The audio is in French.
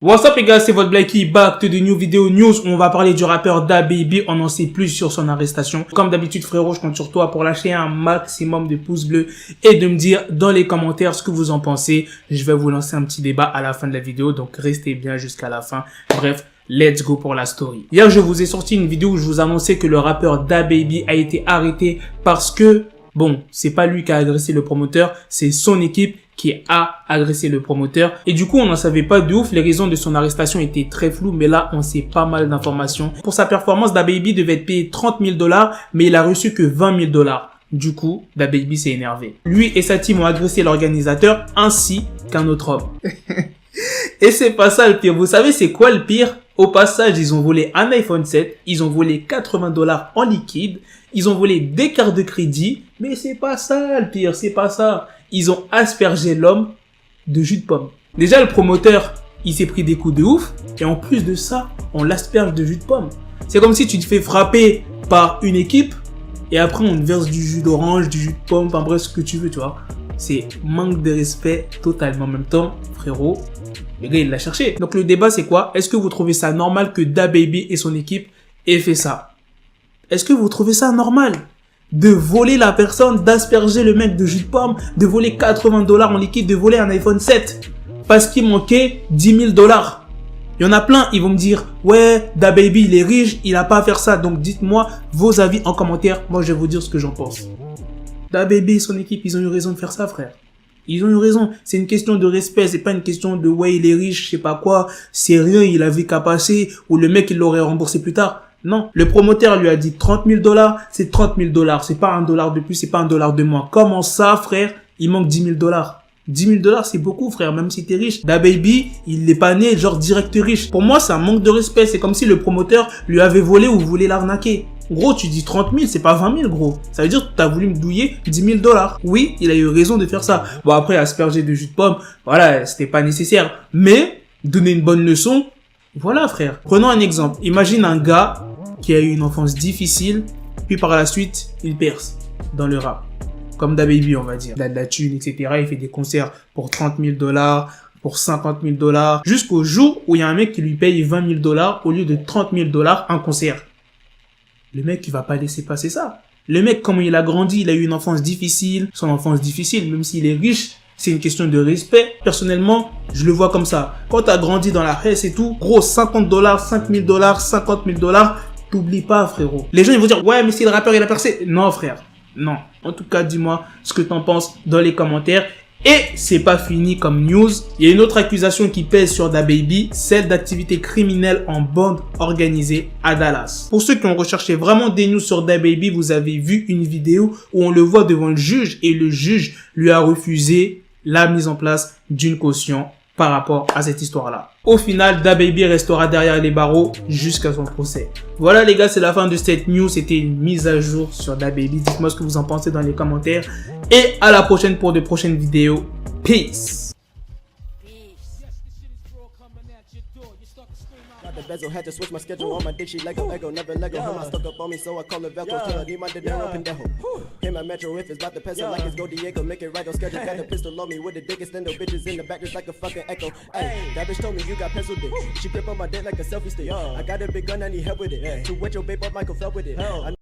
What's up les gars, c'est votre Blackie, back to the new video news où on va parler du rappeur DaBaby. On en sait plus sur son arrestation. Comme d'habitude frérot, je compte sur toi pour lâcher un maximum de pouces bleus et de me dire dans les commentaires ce que vous en pensez. Je vais vous lancer un petit débat à la fin de la vidéo, donc restez bien jusqu'à la fin. Bref, let's go pour la story. Hier, je vous ai sorti une vidéo où je vous annonçais que le rappeur DaBaby a été arrêté parce que, bon, c'est pas lui qui a agressé le promoteur, c'est son équipe qui a agressé le promoteur. Et du coup, on n'en savait pas de ouf. Les raisons de son arrestation étaient très floues, mais là, on sait pas mal d'informations. Pour sa performance, DaBaby devait être payé 30 000 $, mais il a reçu que 20 000 $. Du coup, DaBaby s'est énervé. Lui et sa team ont agressé l'organisateur ainsi qu'un autre homme. Et c'est pas ça le pire. Vous savez, c'est quoi le pire? Au passage, ils ont volé un iPhone 7, ils ont volé 80 $ en liquide, ils ont volé des cartes de crédit, mais c'est pas ça le pire, c'est pas ça. Ils ont aspergé l'homme de jus de pomme. Déjà, le promoteur, il s'est pris des coups de ouf, et en plus de ça, on l'asperge de jus de pomme. C'est comme si tu te fais frapper par une équipe, et après on te verse du jus d'orange, du jus de pomme, enfin bref, ce que tu veux, tu vois. C'est manque de respect totalement. En même temps, frérot, le gars, il l'a cherché. Donc le débat, c'est quoi? Est-ce que vous trouvez ça normal que DaBaby et son équipe aient fait ça? Est-ce que vous trouvez ça normal de voler la personne, d'asperger le mec de jus de pomme, de voler 80 $ en liquide, de voler un iPhone 7 parce qu'il manquait 10 000 $? Il y en a plein, ils vont me dire « Ouais, DaBaby, il est riche, il a pas à faire ça. » Donc dites-moi vos avis en commentaire. Moi, je vais vous dire ce que j'en pense. DaBaby et son équipe, ils ont eu raison de faire ça, frère. Ils ont eu raison. C'est une question de respect. C'est pas une question de ouais, il est riche, je sais pas quoi. C'est rien, il avait qu'à passer. Ou le mec, il l'aurait remboursé plus tard. Non. Le promoteur lui a dit 30 000 $. C'est 30 000 $. C'est pas $1 de plus, c'est pas $1 de moins. Comment ça, frère? Il manque 10 000 $. 10 000 $, c'est beaucoup, frère, même si t'es riche. DaBaby, il n'est pas né, genre, direct riche. Pour moi, c'est un manque de respect. C'est comme si le promoteur lui avait volé ou voulait l'arnaquer. Gros, tu dis 30 000, c'est pas 20 000, gros. Ça veut dire que t'as voulu me douiller 10 000 $. Oui, il a eu raison de faire ça. Bon, après, asperger de jus de pomme, voilà, c'était pas nécessaire. Mais, donner une bonne leçon, voilà, frère. Prenons un exemple. Imagine un gars qui a eu une enfance difficile, puis par la suite, il perce dans le rap. Comme DaBaby, on va dire. Il a de la thune, etc. Il fait des concerts pour 30 000 $, pour 50 000 $, jusqu'au jour où il y a un mec qui lui paye 20 000 $ au lieu de 30 000 $ un concert. Le mec, il va pas laisser passer ça. Le mec, comment il a grandi, il a eu une enfance difficile. Son enfance difficile, même s'il est riche, c'est une question de respect. Personnellement, je le vois comme ça. Quand t'as grandi dans la presse et tout, gros, 50 $, 5 000 $, 50 000 $, t'oublies pas, frérot. Les gens, ils vont dire, ouais, mais si le rappeur, il a percé. Non, frère. Non. En tout cas, dis-moi ce que t'en penses dans les commentaires. Et c'est pas fini comme news. Il y a une autre accusation qui pèse sur DaBaby, celle d'activité criminelle en bande organisée à Dallas. Pour ceux qui ont recherché vraiment des news sur DaBaby, vous avez vu une vidéo où on le voit devant le juge et le juge lui a refusé la mise en place d'une caution par rapport à cette histoire-là. Au final, DaBaby restera derrière les barreaux jusqu'à son procès. Voilà les gars, c'est la fin de cette news. C'était une mise à jour sur DaBaby. Dites-moi ce que vous en pensez dans les commentaires. Et à la prochaine pour de prochaines vidéos. Peace. The bezel had to switch my schedule on my dick. She Lego, never Lego. Her stuck up on me, so I call her Velcro. Till I need my dinero pendejo. Hit my metro if it's about to peso like it's go Diego. Make it right on schedule. Got a pistol on me with the dick extendo. Bitches in the back just like a fucking echo. Hey, that bitch told me you got pencil dick. She grip on my dick like a selfie stick. I got a big gun, I need help with it. To wet your babe up, Michael fell with it.